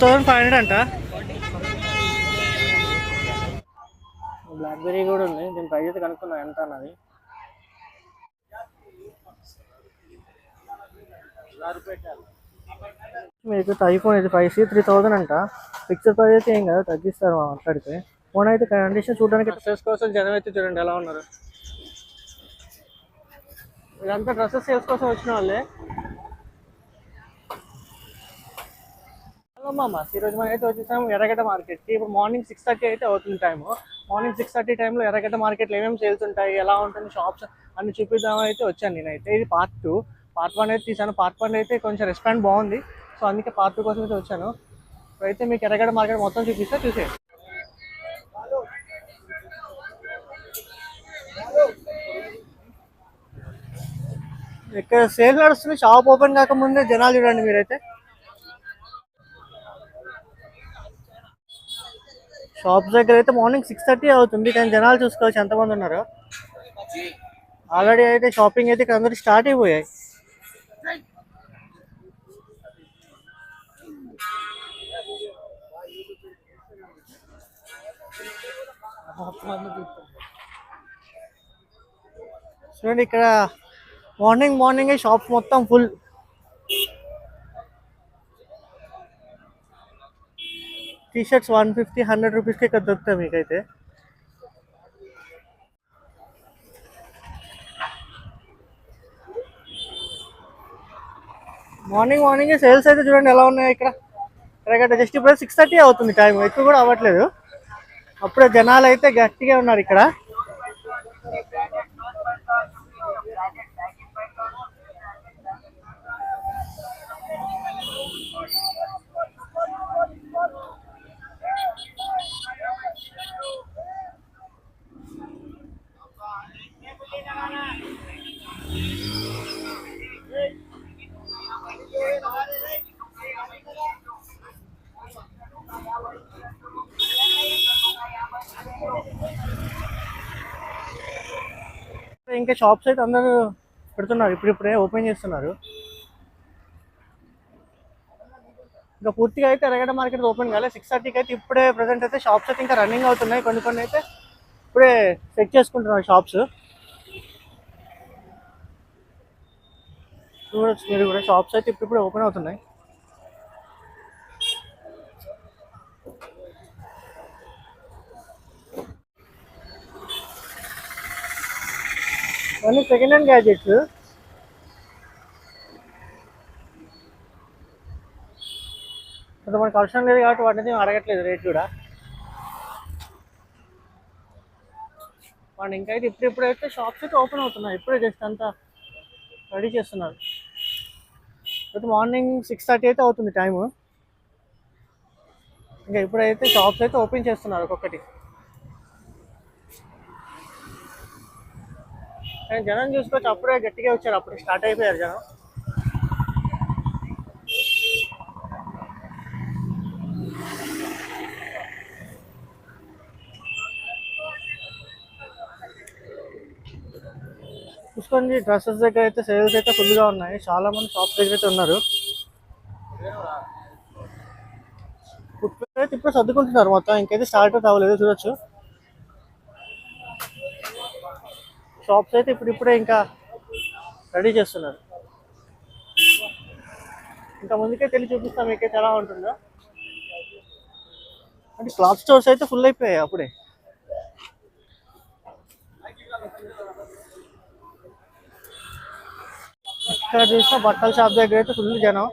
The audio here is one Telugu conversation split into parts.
2500 అంట. బ్లాక్బెర్రీ కూడా ఉంది. దీని ప్రైస్ అయితే కనుక్కున్నా ఎంత అన్నది. మీకు ఐఫోన్ అయితే 5C 3000 అంట. ఫిక్స్డ్ ప్రైస్ అయితే ఏం కదా, తగ్గిస్తారు మాట్లాడితే. ఫోన్ అయితే కండిషన్ చూడడానికి డ్రెస్సెస్ కోసం జనం అయితే చూడండి ఎలా ఉన్నారు. ఇదంతా డ్రెస్సెస్ సేల్స్ కోసం వచ్చిన వాళ్ళే. హలో మామ, ఈరోజు మనం అయితే వచ్చేసాము ఎర్రగడ్డ మార్కెట్కి. ఇప్పుడు మార్నింగ్ 6:30 అయితే అవుతుంది టైము. మార్నింగ్ 6:30 టైంలో ఎర్రగడ్డ మార్కెట్లో ఏమేమి సేల్స్ ఉంటాయి, ఎలా ఉంటుంది షాప్స్ అన్ని చూపిద్దామని అయితే వచ్చాను నేనైతే. ఇది పార్ట్ 2. పార్ట్ 1 అయితే తీసాను. పార్ట్ 1 అయితే కొంచెం రెస్పాండ్ బాగుంది, సో అందుకే పార్ట్ 2 కోసం అయితే వచ్చాను. ఇప్పుడైతే మీకు ఎర్రగడ్డ మార్కెట్ మొత్తం చూపిస్తే చూసేయండి. ఇక్కడ సేల్ నడుస్తుంది. షాప్ ఓపెన్ కాకముందే జనాలు చూడండి మీరైతే. షాప్స్ దగ్గర అయితే మార్నింగ్ 6:30 అవుతుంది, కానీ జనాలు చూసుకోవచ్చు ఎంతమంది ఉన్నారు. ఆల్రెడీ అయితే షాపింగ్ అయితే ఇక్కడ అందరూ స్టార్ట్ అయిపోయాయి. చూడండి ఇక్కడ మార్నింగ్ షాప్స్ మొత్తం ఫుల్. టీ-షర్ట్స్ 150 100 రూపీస్కి ఇక్కడ దొరుకుతాయి మీకైతే. మార్నింగ్ సేల్స్ అయితే చూడండి ఎలా ఉన్నాయి ఇక్కడ. ఎర్రగడ్డ జస్ట్ ఇప్పుడు 6:30 అవుతుంది టైం, ఎక్కువ కూడా అవ్వట్లేదు. అప్పుడే జనాలు అయితే గట్టిగా ఉన్నారు ఇక్కడ. ఇంకా షాప్స్ అయితే అందరూ పెడుతున్నారు, ఇప్పుడిప్పుడే ఓపెన్ చేస్తున్నారు. ఇంకా పూర్తిగా అయితే ఎర్రగడ్డ మార్కెట్ ఓపెన్ కాలే. 6:30కి అయితే ఇప్పుడే ప్రజెంట్ అయితే షాప్స్ అయితే ఇంకా రన్నింగ్ అవుతున్నాయి. కొన్ని అయితే ఇప్పుడే సెట్ చేసుకుంటున్నారు షాప్స్. చూడొచ్చు మీరు కూడా, షాప్స్ అయితే ఇప్పుడు ఓపెన్ అవుతున్నాయి. అన్నీ సెకండ్ హ్యాండ్ గ్యాడ్జెట్స్. కొంత మనకు అవసరం లేదు కాబట్టి వాటిని అడగట్లేదు రేట్ కూడా. వాళ్ళు ఇంకైతే ఇప్పుడైతే షాప్స్ అయితే ఓపెన్ అవుతున్నాయి. ఇప్పుడే జస్ట్ అంతా రెడీ చేస్తున్నారు. అయితే మార్నింగ్ 6:30 అయితే అవుతుంది టైము. ఇంకా ఇప్పుడైతే షాప్స్ అయితే ఓపెన్ చేస్తున్నారు ఒక్కొక్కటి. కానీ జనం చూసుకోవచ్చు, అప్పుడే గట్టిగా వచ్చారు, అప్పుడే స్టార్ట్ అయిపోయారు జనం. చూసుకోండి డ్రెస్సెస్ దగ్గర అయితే సేల్స్ అయితే ఫుల్గా ఉన్నాయి. చాలా మంది షాప్స్ దగ్గర అయితే ఉన్నారు. అయితే ఇప్పుడు సర్దుకుంటున్నారు మొత్తం, ఇంకైతే స్టార్ట్ అయితే అవ్వలేదు. చూడొచ్చు షాప్స్ అయితే ఇప్పుడే ఇంకా రెడీ చేస్తున్నారు. ఇంకా ముందుకే తెలిసి చూపిస్తాం మీకైతే ఎలా ఉంటుందో. అంటే క్లాత్ స్టోర్స్ అయితే ఫుల్ అయిపోయాయి అప్పుడే. ఇక్కడ చూసిన బట్టల షాప్ దగ్గర అయితే ఫుల్ జనం.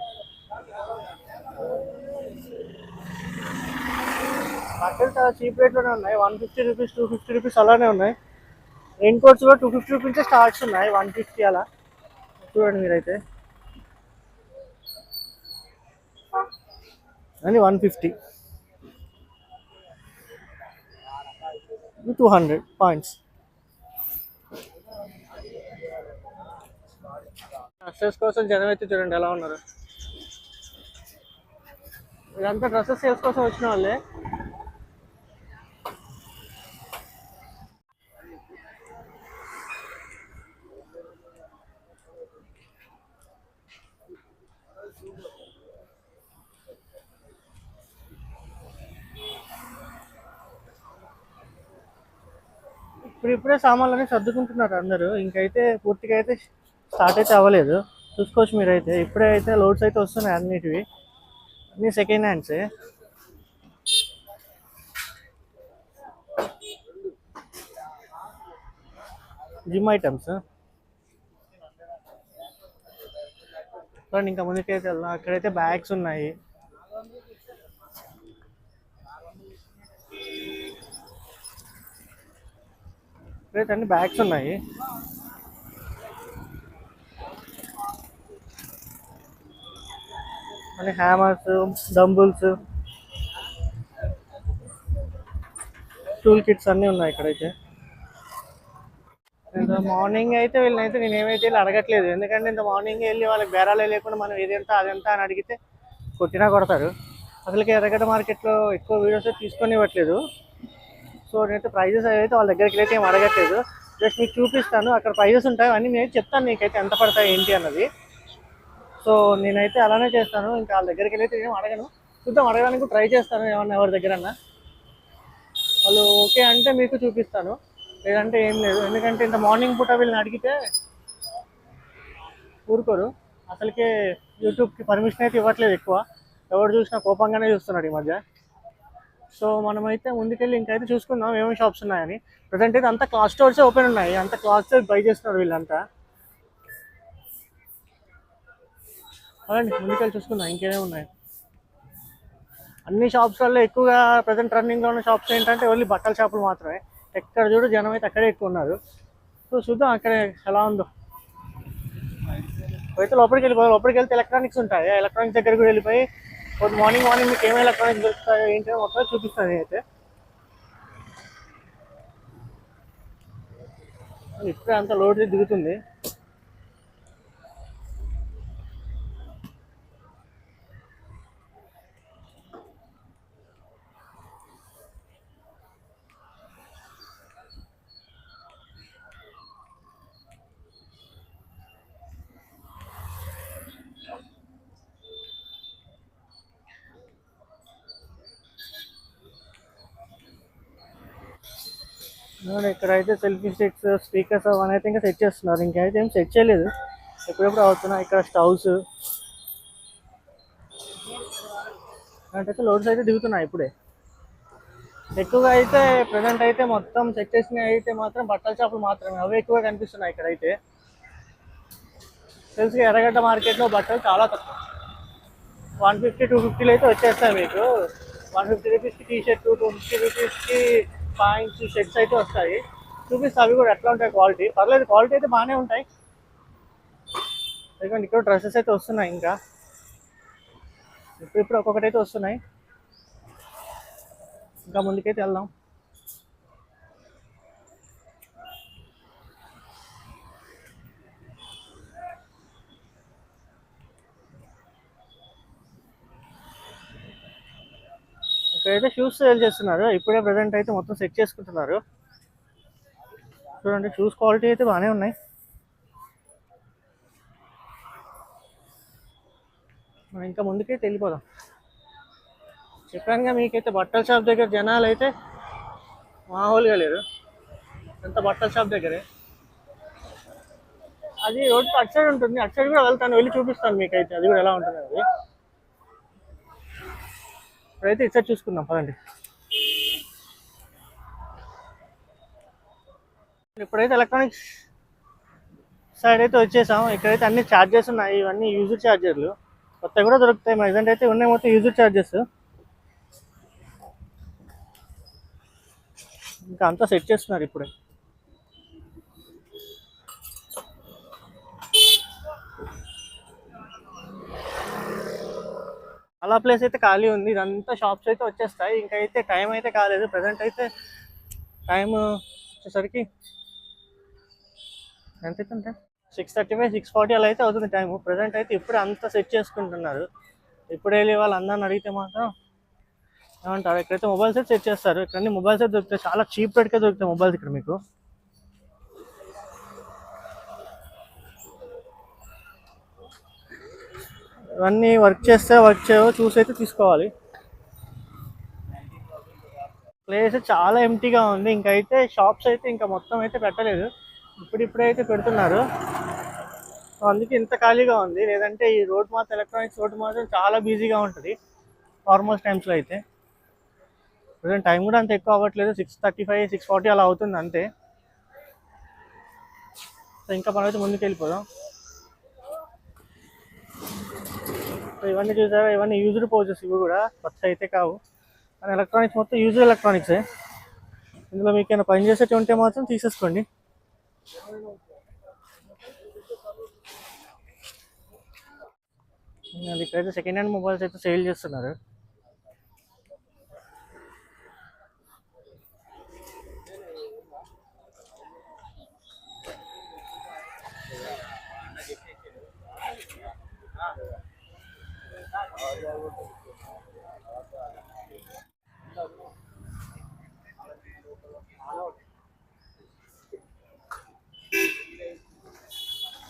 బట్టలు చాలా చీప్ రేట్లోనే ఉన్నాయి. 150 రూపీస్ 250 రూపీస్ అలానే ఉన్నాయి. రెయిన్ కోట్స్ కూడా 250 రూపీస్ స్టార్ట్స్ ఉన్నాయి, 150 అలా. చూడండి మీరైతే అని 150 200 పాయింట్స్. డ్రెస్సెస్ కోసం జనం అయితే చూడండి ఎలా ఉన్నారు. ఇదంతా డ్రెస్సెస్ సేల్స్ కోసం వచ్చిన వాళ్ళే. ఇప్పుడే సామాన్లన్నీ సర్దుకుంటున్నారు అందరూ. ఇంకైతే పూర్తిగా అయితే స్టార్ట్ అయితే అవ్వలేదు. చూసుకోవచ్చు మీరైతే. ఇప్పుడే అయితే లోడ్స్ అయితే వస్తున్నాయి అన్నిటివి. అన్నీ సెకండ్ హ్యాండ్సే. Gym items. ఇంకా ముందుకైతే వెళ్దాం. అక్కడైతే బ్యాగ్స్ ఉన్నాయి. ఇక్కడైతే అన్ని బ్యాగ్స్ ఉన్నాయి. అన్ని హ్యామర్స్, డంబుల్స్, టూల్ కిట్స్ అన్నీ ఉన్నాయి ఇక్కడైతే. ఇంత మార్నింగ్ అయితే వీళ్ళనైతే నేను ఏమైతే వెళ్ళి అడగట్లేదు. ఎందుకంటే ఇంత మార్నింగ్ వెళ్ళి వాళ్ళకి బేరాలే లేకుండా మనం ఇదెంత అదెంత అని అడిగితే కొట్టినా కొడతారు. అసలుకి ఎర్రగడ్డ మార్కెట్లో ఎక్కువ వీడియోస్ తీసుకొని ఇవ్వట్లేదు. సో నేనైతే ప్రైజెస్ అయితే వాళ్ళ దగ్గరికి అయితే ఏం అడగట్లేదు. జస్ట్ మీకు చూపిస్తాను. అక్కడ ప్రైజెస్ ఉంటాయి అన్నీ నేను చెప్తాను నీకైతే ఎంత పడతాయి ఏంటి అన్నది. సో నేనైతే అలానే చేస్తాను. ఇంకా వాళ్ళ దగ్గరికి వెళ్ళి అయితే ఏం అడగను. చూద్దాం, అడగడానికి ట్రై చేస్తాను ఏమన్నా ఎవరి దగ్గరన్నా. వాళ్ళు ఓకే అంటే మీకు చూపిస్తాను, లేదంటే ఏం లేదు. ఎందుకంటే ఇంత మార్నింగ్ పూట వీళ్ళని అడిగితే ఊరుకోరు. అసలుకే యూట్యూబ్కి పర్మిషన్ అయితే ఇవ్వట్లేదు ఎక్కువ. ఎవరు చూసినా కోపంగానే చూస్తున్నాడు ఈ మధ్య. సో మనమైతే ముందుకెళ్ళి ఇంకైతే చూసుకుందాం ఏమేమి షాప్స్ ఉన్నాయని. ప్రజెంట్ అయితే అంతా క్లాత్ స్టోర్సే ఓపెన్ ఉన్నాయి. అంత క్లాత్స్ బై చేస్తున్నారు వీళ్ళంతా. అలాంటి ముందుకెళ్ళి చూసుకుందాం ఇంకేమేమి ఉన్నాయి. అన్ని షాప్స్లలో ఎక్కువగా ప్రజెంట్ రన్నింగ్లో ఉన్న షాప్స్ ఏంటంటే ఓన్లీ బట్టల షాపులు మాత్రమే. ఎక్కడ చూడు జనం అయితే అక్కడే ఎక్కువ ఉన్నారు. సో చూద్దాం అక్కడ ఎలా ఉందో. అయితే లోపలికి వెళ్తే ఎలక్ట్రానిక్స్ ఉంటాయి. ఎలక్ట్రానిక్స్ దగ్గర కూడా వెళ్ళిపోయి మార్నింగ్ మీకు ఏమేమి ఎలక్ట్రానిక్స్ దొరుకుతాయో ఏంటో మొత్తం చూపిస్తాను. అయితే ఇప్పుడే అంత లోడ్ దిగుతుంది. ఇక్కడైతే సెల్ఫీ స్టిక్స్, స్పీకర్స్ అవన్నీ అయితే ఇంకా సెట్ చేస్తున్నారు. ఇంకైతే ఏం సెట్ చేయలేదు, ఎప్పుడెప్పుడు అవుతున్నాయి. ఇక్కడ స్టవ్స్ అంటే లోడ్స్ అయితే దిగుతున్నాయి ఇప్పుడే. ఎక్కువగా అయితే ప్రజెంట్ అయితే మొత్తం సెట్ చేసినవి అయితే మాత్రం బట్టల షాపులు మాత్రమే. అవి ఎక్కువగా కనిపిస్తున్నాయి ఇక్కడైతే. తెలుసుగా ఎర్రగడ్డ మార్కెట్లో బట్టలు చాలా తక్కువ. 150, 250 అయితే వచ్చేస్తాయి మీకు. 150 రూపీస్కి టీ షర్ట్, 250 రూపీస్కి పాయింట్స్, షర్ట్స్ అయితే వస్తాయి. చూపిస్తా అవి కూడా ఎట్లా ఉంటాయి క్వాలిటీ. పర్లేదు, క్వాలిటీ అయితే బాగానే ఉంటాయి. ఎందుకంటే ఇక్కడ డ్రెస్సెస్ అయితే వస్తున్నాయి. ఇంకా ఇప్పుడు ఒక్కొక్కటి అయితే వస్తున్నాయి. ఇంకా ముందుకైతే వెళ్దాం. ఇక్కడైతే షూస్ సేల్ చేస్తున్నారు. ఇప్పుడే ప్రజెంట్ అయితే మొత్తం సెట్ చేసుకుంటున్నారు. చూడండి, షూస్ క్వాలిటీ అయితే బాగానే ఉన్నాయి. మనం ఇంకా ముందుకైతే వెళ్ళిపోదాం. చెప్పానుగా మీకైతే బట్టల షాప్ దగ్గర జనాలు అయితే మామూలుగా లేరు. ఎంత బట్టల షాప్ దగ్గరే. అది రోడ్డు అటు సైడ్ ఉంటుంది. అటు సైడ్ కూడా వెళ్తాను, వెళ్ళి చూపిస్తాను మీకైతే అది కూడా ఎలా ఉంటుంది అది. ఇప్పుడైతే ఇటు సైడ్ చూసుకుందాం పదండి. ఇప్పుడైతే ఎలక్ట్రానిక్స్ సైడ్ అయితే వచ్చేసాం. ఇక్కడైతే అన్ని ఛార్జెస్ ఉన్నాయి. ఇవన్నీ యూజర్ ఛార్జర్లు కొత్తగా కూడా దొరుకుతాయి. ప్రజెంట్ అయితే ఉన్నాయి మొత్తం యూజర్ ఛార్జెస్. ఇంకా అంతా సెట్ చేస్తున్నారు ఇప్పుడే. చాలా ప్లేస్ అయితే ఖాళీ ఉంది. ఇదంతా షాప్స్ అయితే వచ్చేస్తాయి. ఇంకైతే టైం అయితే కాలేదు. ప్రజెంట్ అయితే టైం వచ్చేసరికి ఎంత అవుతుంటే 6:35, 6:40 అలా అయితే అవుతుంది టైము. ప్రజెంట్ అయితే ఇప్పుడు అంతా సెట్ చేసుకుంటున్నారు. ఇప్పుడు వెళ్ళి వాళ్ళు అందరిని అడిగితే మాత్రం ఏమంటారు, ఇక్కడైతే మొబైల్స్ అయితే సెట్ చేస్తారు. ఇక్కడ మొబైల్స్ అయితే దొరుకుతాయి, చాలా చీప్ రేట్కే దొరుకుతాయి మొబైల్స్ ఇక్కడ మీకు. ఇవన్నీ వర్క్ చేయవో చూసి అయితే తీసుకోవాలి. ప్లేస్ చాలా ఎంటీగా ఉంది. ఇంకైతే షాప్స్ అయితే ఇంకా మొత్తం అయితే పెట్టలేదు, ఇప్పుడైతే పెడుతున్నారు. సో అందుకే ఇంత ఖాళీగా ఉంది. లేదంటే ఈ రోడ్ మాత్రం ఎలక్ట్రానిక్స్ రోడ్ మాత్రం చాలా బిజీగా ఉంటుంది నార్మల్ టైమ్స్లో అయితే. ప్రజెంట్ టైం కూడా అంత ఎక్కువ అవ్వట్లేదు, 6:35 6:40 అలా అవుతుంది అంతే. సో ఇంకా మనం అయితే ముందుకు వెళ్ళిపోదాం. సో ఇవన్నీ చూసారా, ఇవన్నీ యూజ్డ్ పౌచెస్, ఇవి కూడా కొత్త అయితే కావు. కానీ ఎలక్ట్రానిక్స్ మొత్తం యూజ్డ్ ఎలక్ట్రానిక్సే. ఇందులో మీకు ఏమైనా పని చేసేటి ఉంటే మాత్రం తీసేసుకోండి. ఇక్కడైతే సెకండ్ హ్యాండ్ మొబైల్స్ అయితే సేల్ చేస్తున్నారు.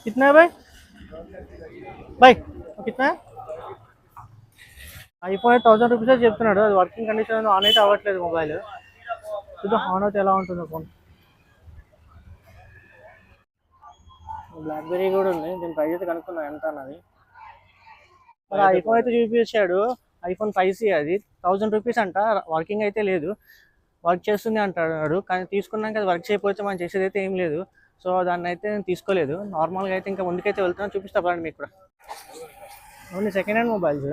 कितना है भाई? भाई कितना है? ఐఫోన్ 1000 రూపీసే చెప్తున్నాడు. అది వర్కింగ్ కండిషన్ ఆన్ అయితే అవ్వట్లేదు మొబైల్. చూద్దాం ఆన్ అయితే ఎలా ఉంటుందో ఫోన్. బ్లాక్బెర్రీ కూడా ఉంది, దీని ప్రైస్ అయితే కనుక్కున్నా ఎంత అన్నది. మరి ఐఫోన్ అయితే చూపించాడు, ఐఫోన్ 5C అది 1000 రూపీస్ అంట. వర్కింగ్ అయితే లేదు, వర్క్ చేస్తుంది అంటాడు. కానీ తీసుకున్నాక అది వర్క్ చేయకపోతే మనం చేసేది అయితే ఏం లేదు. సో దాన్ని అయితే నేను తీసుకోలేదు. నార్మల్గా అయితే ఇంకా ముందుకైతే వెళ్తున్నాను, చూపిస్తా పడండి మీకు కూడా. Only second hand mobiles.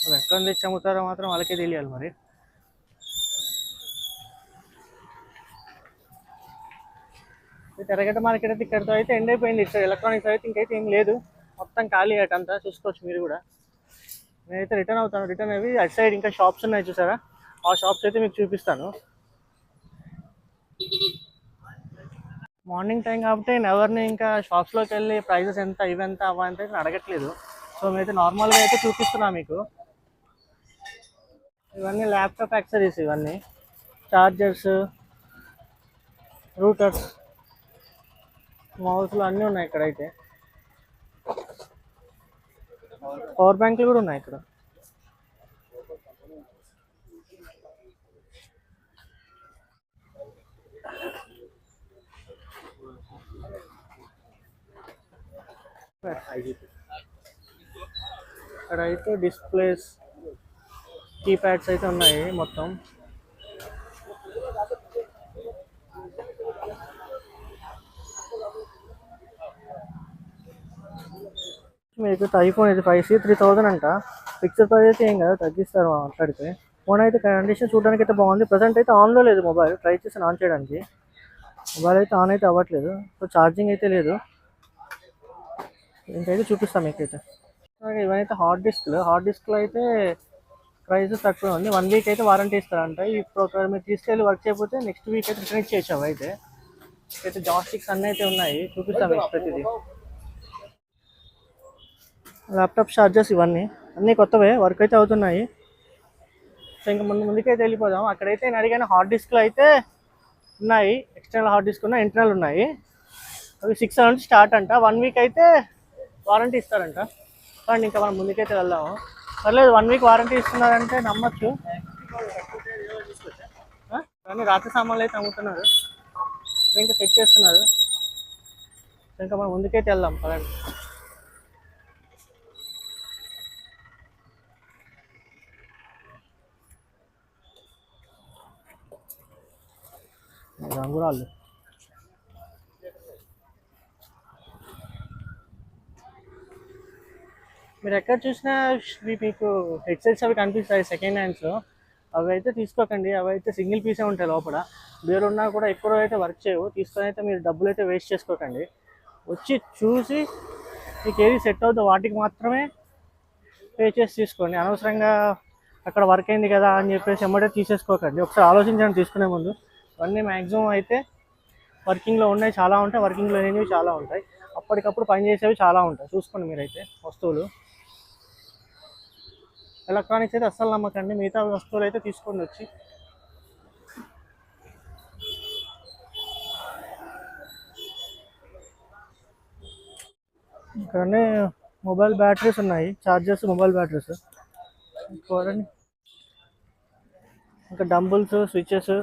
అది ఎక్కడ తెచ్చి అమ్ముతారో మాత్రం వాళ్ళకే తెలియాలి మరి. ఎర్రగడ్డ మార్కెట్ అయితే ఇక్కడితో అయితే ఎండ్ అయిపోయింది. ఇక్కడ ఎలక్ట్రానిక్స్ అయితే ఇంకైతే ఏం లేదు, మొత్తం ఖాళీ అటంతా. చూసుకోవచ్చు మీరు కూడా. నేనైతే రిటర్న్ అవుతాను. రిటర్న్ అవి అటు సైడ్ ఇంకా షాప్స్ ఉన్నాయి చూసారా, ఆ షాప్స్ అయితే మీకు చూపిస్తాను. మార్నింగ్ టైం కాబట్టి నేను ఎవరిని ఇంకా షాప్స్లోకి వెళ్ళి ప్రైజెస్ ఎంత ఇవెంత అవంతా అయితే అడగట్లేదు. సో మేమైతే నార్మల్గా అయితే చూపిస్తున్నా మీకు. ఇవన్నీ ల్యాప్టాప్ యాక్సరీస్, ఇవన్నీ చార్జర్స్, రూటర్స్, మౌస్లు అన్నీ ఉన్నాయి ఇక్కడైతే. పవర్ బ్యాంక్లు కూడా ఉన్నాయి ఇక్కడ. ఇక్కడ అయితే డిస్ప్లేస్, కీప్యాడ్స్ అయితే ఉన్నాయి మొత్తం. మీకు ఐఫోన్ అయితే 5C 3000 అంట. ఫిక్స్డ్ ప్రైస్ అయితే ఏం కదా, తగ్గిస్తారు మాట్లాడితే. ఫోన్ అయితే కండిషన్ చూడడానికి అయితే బాగుంది. ప్రజెంట్ అయితే ఆన్లో లేదు మొబైల్, ట్రై చేసి ఆన్ చేయడానికి. మొబైల్ అయితే ఆన్ అయితే అవ్వట్లేదు, సో ఛార్జింగ్ అయితే లేదు. ఇంకైతే చూపిస్తాం మీకైతే. ఇవైతే హార్డ్ డిస్క్లో అయితే ప్రైస్ తక్కువ ఉంది. 1 వీక్ అయితే వారంటీ ఇస్తారంట. ఇప్పుడు ఒకవేళ మీరు తీసుకెళ్ళి వర్క్ చేయకపోతే నెక్స్ట్ వీక్ అయితే రిటర్న్ ఇచ్చేయచ్చు. అవి అయితే జాస్టిక్స్ అన్నీ అయితే ఉన్నాయి, చూపిస్తాం మీకు ప్రతిదీ. ల్యాప్టాప్ ఛార్జర్స్ ఇవన్నీ అన్నీ కొత్తవే, వర్క్ అయితే అవుతున్నాయి. సో ఇంకా ముందుకైతే వెళ్ళిపోదాం. అక్కడైతే నేను అడిగాను, హార్డ్ డిస్క్లు అయితే ఉన్నాయి, ఎక్స్టర్నల్ హార్డ్ డిస్క్ ఉన్నాయి, ఇంటర్నల్ ఉన్నాయి. అవి 600 నుంచి స్టార్ట్ అంట. 1 వీక్ అయితే వారంటీ ఇస్తారంట. కానీ ఇంకా మనం ముందుకైతే వెళ్దాము. పర్లేదు, 1 వీక్ వారంటీ ఇస్తున్నారంటే నమ్మచ్చు. కానీ రాత్రి సామాన్లు అయితే అమ్ముతున్నారు, ఇంకా సెట్ చేస్తున్నారు. ఇంకా మనం ముందుకైతే వెళ్దాం పదండి. రంగురాళ్ళు మీరు ఎక్కడ చూసినా మీకు హెడ్సెట్స్ అవి కనిపిస్తాయి సెకండ్ హ్యాండ్స్లో. అవి అయితే తీసుకోకండి, అవి అయితే సింగిల్ పీసే ఉంటాయి లోపల. వేరు ఉన్నా కూడా ఎక్కువ అయితే వర్క్ చేయవు. తీసుకొని అయితే మీరు డబ్బులు అయితే వేస్ట్ చేసుకోకండి. వచ్చి చూసి మీకు ఏది సెట్ అవుతుందో వాటికి మాత్రమే పే చేసి తీసుకోండి. అనవసరంగా అక్కడ వర్క్ అయింది కదా అని చెప్పేసి ఎమ్మటే తీసేసుకోకండి. ఒకసారి ఆలోచించండి తీసుకునే ముందు. ఇవన్నీ మ్యాక్సిమం అయితే వర్కింగ్లో ఉన్నాయి, చాలా ఉంటాయి. వర్కింగ్లో లేనివి చాలా ఉంటాయి. అప్పటికప్పుడు పనిచేసేవి చాలా ఉంటాయి. చూసుకోండి మీరైతే వస్తువులు. ఎలక్ట్రానిక్స్ అయితే అస్సలు నమ్మకండి, మిగతా వస్తువులు అయితే తీసుకోండి వచ్చి. ఇక్కడనే మొబైల్ బ్యాటరీస్ ఉన్నాయి, చార్జర్స్, మొబైల్ బ్యాటరీస్ చూడండి. ఇంకా డంబుల్స్, స్విచెస్,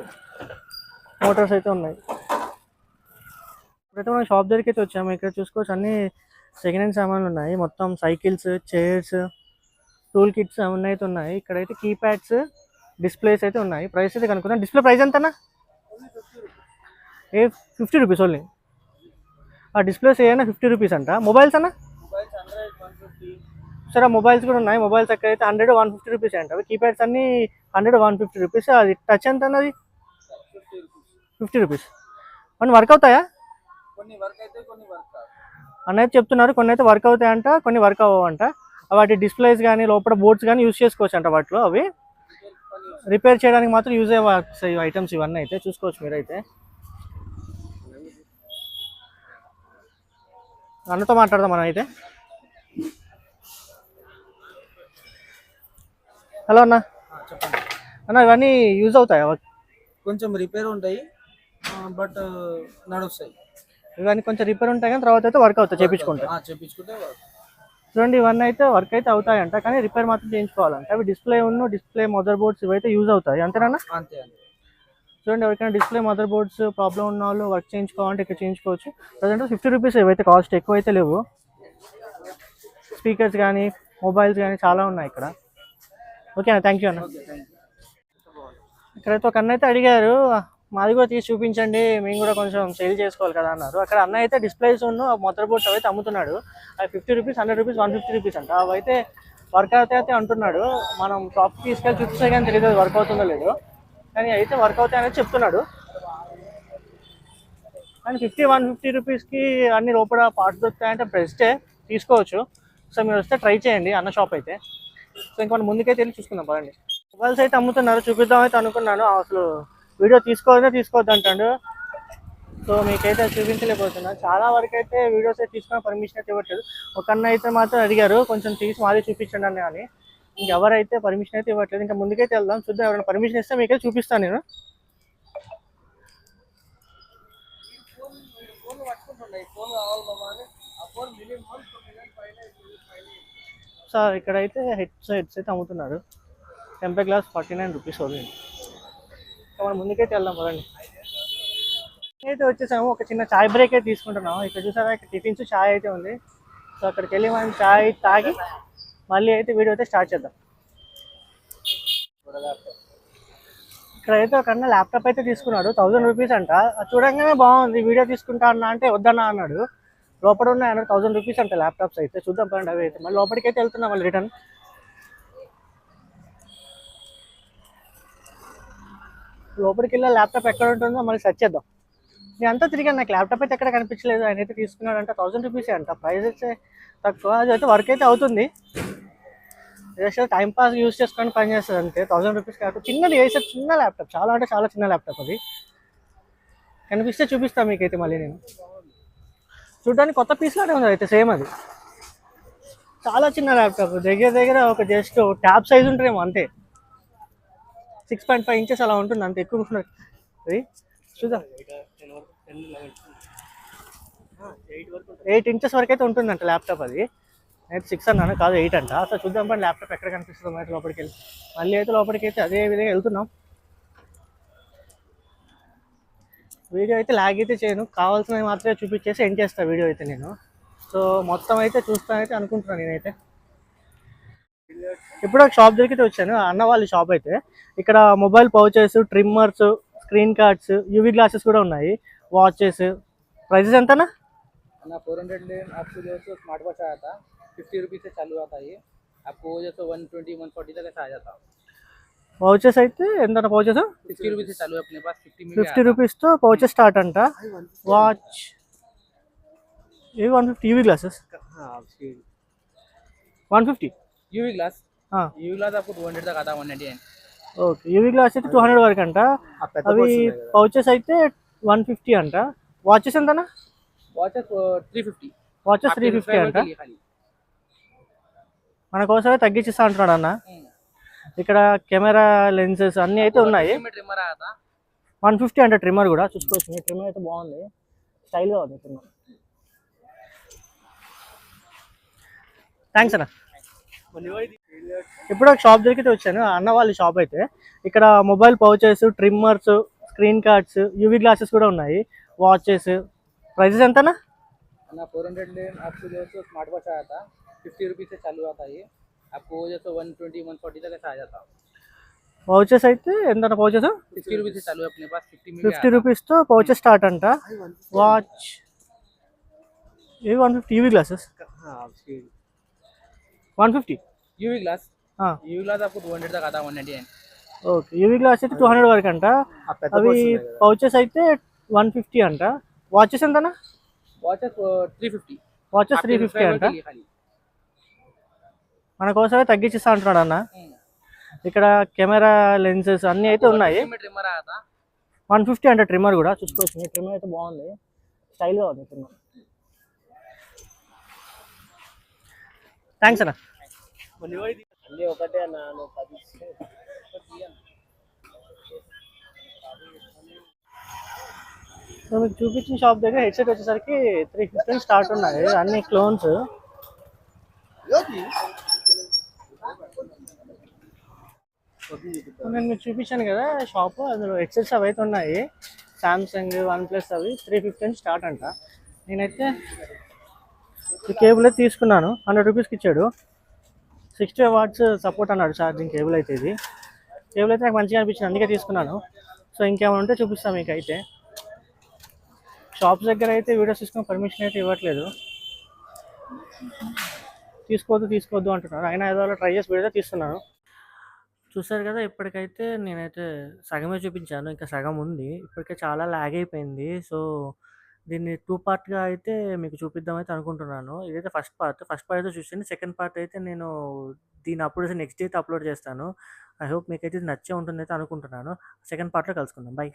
మోటార్స్ అయితే ఉన్నాయి. ఇప్పుడైతే మనం షాప్ దగ్గరికి అయితే వచ్చాము. ఇక్కడ చూసుకోవచ్చు అన్ని సెకండ్ హ్యాండ్ సామాన్లు ఉన్నాయి. మొత్తం సైకిల్స్, చైర్స్, టూల్ కిట్స్ అవన్నీ అయితే ఉన్నాయి. ఇక్కడైతే కీప్యాడ్స్, డిస్ప్లేస్ అయితే ఉన్నాయి. ప్రైస్ అయితే కనుక్కున్నాం. డిస్ప్లే ప్రైస్ ఎంతనా? 50 రూపీస్ ఓన్లీ. ఆ డిస్ప్లేస్ ఏమైనా 50 రూపీస్ అంట. మొబైల్స్ అన్న? సరే మొబైల్స్ కూడా ఉన్నాయి. మొబైల్స్ ఎక్కడ అయితే 100, 150 రూపీస్ అంట. కీప్యాడ్స్ అన్ని 100, 150 రూపీస్. అది టచ్ ఎంత అన్నది? 50 రూపీస్. కొన్ని వర్క్ అవుతాయా? అన్న అయితే చెప్తున్నారు కొన్ని అయితే వర్క్ అవుతాయంట, కొన్ని వర్క్ అవ్వవంట. వాటి డిస్ప్లేస్ కానీ లోపల బోర్డ్స్ కానీ యూజ్ చేసుకోవచ్చు అంట. వాటిలో అవి రిపేర్ చేయడానికి మాత్రం యూజ్ అయ్యే ఐటమ్స్ ఇవన్నీ అయితే చూసుకోవచ్చు మీరైతే. అన్నతో మాట్లాడదాం మనం అయితే. హలో అన్న. చెప్పండి అన్న ఇవన్నీ యూజ్ అవుతాయా? కొంచెం రిపేర్ ఉంటాయి బట్ నడుస్తాయి. ఇవన్నీ కొంచెం రిపేర్ ఉంటాయి కానీ తర్వాత అయితే వర్క్ అవుతాయి చేయించుకుంటే. చూడండి ఇవన్నీ అయితే వర్క్ అయితే అవుతాయంట కానీ రిపేర్ మాత్రం చేయించుకోవాలంట. అవి డిస్ప్లే మదర్ బోర్డ్స్ ఇవైతే యూజ్ అవుతాయి అంతేనా? అంతే. చూడండి ఎవరికైనా డిస్ప్లే మదర్ బోర్డ్స్ ప్రాబ్లం ఉన్న వాళ్ళు వర్క్ చేయించుకోవాలంటే ఇక్కడ చేయించుకోవచ్చు. ప్రజెంట్ 50 రూపీస్ ఇవైతే కాస్ట్, ఎక్కువ అయితే లేవు. స్పీకర్స్ కానీ మొబైల్స్ కానీ చాలా ఉన్నాయి ఇక్కడ. ఓకేనా, థ్యాంక్ యూ అన్న. ఇక్కడైతే ఒక అన్న అయితే అడిగారు మాది కూడా తీసి చూపించండి, మేము కూడా కొంచెం సేల్ చేసుకోవాలి కదా అన్నారు. అక్కడ అన్న అయితే డిస్ప్లేస్ మదర్ బోర్డ్స్ అవైతే అమ్ముతున్నాడు. అవి 50 రూపీస్, 100 రూపీస్, 150 రూపీస్ అంట. అవైతే వర్క్ అయితే అంటున్నాడు. మనం షాప్కి తీసుకెళ్ళి చూపిస్తే కానీ తెలియదు వర్క్ అవుతుందో లేదో, కానీ అయితే వర్క్ అవుతాయి అనేది చెప్తున్నాడు. కానీ 150 రూపీస్కి అన్ని లోపల పార్ట్స్ దొరుకుతాయంటే బెస్టే, తీసుకోవచ్చు. సో మీరు వస్తే ట్రై చేయండి అన్న షాప్ అయితే. సో ఇంకా మనం ముందుకైతే వెళ్ళి చూసుకుందాం పదండి. మొబైల్స్ అయితే అమ్ముతున్నారు, చూపిద్దాం అయితే అనుకున్నాను. అసలు వీడియో తీసుకోవద్దు అంటాడు. సో మీకైతే చూపించలేకపోతున్నా. చాలా వరకు అయితే వీడియోస్ అయితే తీసుకుని పర్మిషన్ అయితే ఇవ్వట్లేదు. ఒక అన్న అయితే మాత్రం అడిగారు కొంచెం తీసి మాది చూపించండి అని. కానీ ఇంకెవరైతే పర్మిషన్ అయితే ఇవ్వట్లేదు. ఇంకా ముందుకైతే వెళ్దాం, చూద్దాం. ఎవరైనా పర్మిషన్ ఇస్తే మీకైతే చూపిస్తాను నేను. సార్ ఇక్కడైతే హెడ్సెట్స్ అయితే అమ్ముతున్నారు. టెంపర్ గ్లాస్ 49 రూపీస్ వదిలింది. మనం ముందుకైతే వెళ్దాం పదండి. అయితే వచ్చేసాము, ఒక చిన్న చాయ్ బ్రేక్ అయితే తీసుకుంటున్నాము. ఇక్కడ చూసారా, ఇక్కడ టిఫిన్స్ చాయ్ అయితే ఉంది. సో అక్కడికి వెళ్ళి మనం చాయ్ తాగి మళ్ళీ అయితే వీడియో అయితే స్టార్ట్ చేద్దాం. ఇక్కడైతే ఒక అన్న ల్యాప్టాప్ అయితే తీసుకున్నాడు, 1000 రూపీస్ అంట. చూడంగానే బాగుంది, వీడియో తీసుకుంటా అన్న అంటే వద్దన్నా అన్నాడు. లోపల ఉన్నాయి అన్నాడు, 1000 రూపీస్ అంటే ల్యాప్టాప్స్ అయితే. చూద్దాం పదండి అవి అయితే. మళ్ళీ లోపలికి అయితే వెళ్తున్నాం మళ్ళీ రిటర్న్. లోపలికి వెళ్ళి ల్యాప్టాప్ ఎక్కడ ఉంటుందో మళ్ళీ సెర్చ్ చేద్దాం. నేను అంతా తిరిగాను, నాకు ల్యాప్టాప్ అయితే ఎక్కడ కనిపించలేదు. ఆయన అయితే తీసుకున్నాడంట, 1000 రూపీసే అంట. ప్రైస్ అయితే తక్కువ. అది అయితే వర్క్ అయితే అవుతుంది, జస్ట్ టైంపాస్ యూజ్ చేసుకొని పని చేస్తుంది అంతే. 1000 రూపీస్ కాదు, చిన్నది వేసే చిన్న ల్యాప్టాప్, చాలా అంటే చాలా చిన్న ల్యాప్టాప్. అది కనిపిస్తే చూపిస్తాను మీకైతే మళ్ళీ. నేను చూడడానికి కొత్త పీస్ లానే ఉంది అయితే, సేమ్ అది. చాలా చిన్న ల్యాప్టాప్, దగ్గర ఒక జస్ట్ ట్యాబ్ సైజ్ ఉంటుందేమో అంతే. 6.5 ఇంచెస్ అలా ఉంటుంది అంతే, ఎక్కువ ఉంటుంది అది. చూద్దాం, 8 ఇంచెస్ వరకు అయితే ఉంటుందంట ల్యాప్టాప్. అది అయితే 6 అన్నాను, కాదు 8 అంట. అసలు చూద్దాం పని ల్యాప్టాప్ ఎక్కడ కనిపిస్తుందో అయితే లోపలికి వెళ్ళి. మళ్ళీ అయితే లోపలికి అయితే అదే విధంగా వెళ్తున్నాం. వీడియో అయితే లాగ్ అయితే చేయను, కావాల్సినవి మాత్రమే చూపించేసి ఎండ్ చేస్తాను వీడియో అయితే నేను. సో మొత్తం అయితే చూస్తానైతే అనుకుంటున్నాను నేనైతే. ఇప్పుడు ఒక షాప్ దగ్గరికి వచ్చాను, అన్న వాళ్ళ షాప్ అయితే. ఇక్కడ mobile pouches, trimmers, screen cards, UV glasses కూడా ఉన్నాయి, వాచెస్. ప్రైजेस ఎంతనా? 400 में आपको जो है स्मार्ट वॉच आया था 50 रुपीज़ से चालू आता है। ये आपको जैसे 120 140 तक ऐसा आ जाता। పౌచెస్ అయితే ఎంత? పౌచెస్ 50 रुपीज़ से चालू है अपने पास, 50 రూపీస్తో పౌచెస్ స్టార్ట్ అంట. వాచ్ ఇవి 150. UV glasses 150. यूवी ग्लास आपको 200 तक आता है, 199। ఓకే, యూవీ గ్లాస్ అయితే 200 వరకు అంట. అవి పౌచెస్ అయితే 150 అంట. వాచెస్ ఎంతనా? వాచెస్ 350. వాచెస్ 350 అంట. మన కోసమే తగ్గించిస్తా అంటున్నాడు అన్న. ఇక్కడ కెమెరా లెన్సెస్ అన్నీ అయితే ఉన్నాయి. 150 అంట ట్రిమ్మర్ కూడా. చూసుకోవచ్చు, ట్రిమ్మర్ అయితే బాగుంది, స్టైల్గా ఉంది ట్రిమ్మర్. థ్యాంక్స్ అన్న. ఇప్పుడు ఒక షాప్ దగ్గరికి వచ్చాను, అన్న వాళ్ళ షాప్ అయితే. ఇక్కడ mobile pouches, trimmers, screen cards, UV glasses కూడా ఉన్నాయి, వాచెస్. ప్రైజెస్ ఎంతనా? ना 400 में आपको जो है सो स्मार्ट वॉच आया था, 50 रुपीज़ से चालू आता है ये। आपको जो है सो 120 140 तक ऐसा आ जाता। పౌచెస్ అయితే ఎంత పౌచెస్? 50 रुपीज़ से चालू है अपने पास, 50 में भी 50 आता। రూపీస్తో పౌచెస్ స్టార్ట్ అంట. వాచ్ ఇవి 150, యూవీ గ్లాసెస్ हाँ 150. यूवी ग्लास, यूवी ग्लास आपको 200 तक आता है, 199। ఓకే, యూవీ గ్లాస్ అయితే 200 వరకు అంట. అవి పౌచెస్ అయితే 150 అంట. వాచెస్ ఎంతనా? वॉचेस 350। వాచెస్ 350 అంట. खाली మన కోసమే తగ్గించిస్తా అంటున్నాడు అన్న. ఇక్కడ కెమెరా లెన్సెస్ అన్నీ అయితే ఉన్నాయి. ट्रिमर आया था 150 అంట. ట్రిమ్మర్ కూడా చూసుకోవచ్చు, ట్రిమ్మర్ అయితే బాగుంది, స్టైల్గా ఉంది ట్రిమ్మర్. థ్యాంక్స్ అన్న. అన్నీ ఒకటే అన్న, నువ్వు 10 సో మీకు చూపించిన షాప్ దగ్గర హెడ్సెట్ వచ్చేసరికి 350 స్టార్ట్ ఉన్నాయి, అన్ని క్లోన్స్. నేను మీకు చూపించాను కదా షాప్, అందులో హెడ్సెట్స్ అవి అయితే ఉన్నాయి. సామ్సంగ్, వన్ ప్లస్ అవి 350 స్టార్ట్ అంట. నేనైతే ఈ కేబుల్ అయితే తీసుకున్నాను, 100 రూపీస్కి ఇచ్చాడు. 60 వాట్స్ సపోర్ట్ అన్నాడు ఛార్జింగ్ కేబుల్ అయితే. ఇది కేబుల్ అయితే నాకు మంచిగా అనిపించింది, అందుకే తీసుకున్నాను. సో ఇంకేమైనా ఉంటే చూపిస్తాను మీకు. అయితే షాప్స్ దగ్గర అయితే వీడియోస్ తీసుకుని పర్మిషన్ అయితే ఇవ్వట్లేదు, తీసుకోవద్దు అంటున్నారు. అయినా ఏదో ట్రై చేసి వీడియో తీస్తున్నాను. చూసారు కదా, ఇప్పటికైతే నేనైతే సగమే చూపించాను, ఇంకా సగం ఉంది. ఇప్పటికే చాలా లాగ్ అయిపోయింది. సో దీన్ని 2 పార్ట్గా అయితే మీకు చూపిద్దామైతే అనుకుంటున్నాను. ఇదైతే ఫస్ట్ పార్ట్ అయితే చూసింది. సెకండ్ పార్ట్ అయితే నేను దీన్ని అప్లోడ్ నెక్స్ట్ డే అయితే అప్లోడ్ చేస్తాను. ఐ హోప్ మీకైతే ఇది నచ్చే ఉంటుందైతే అనుకుంటున్నాను. సెకండ్ పార్ట్లో కలుసుకుందాం. బై.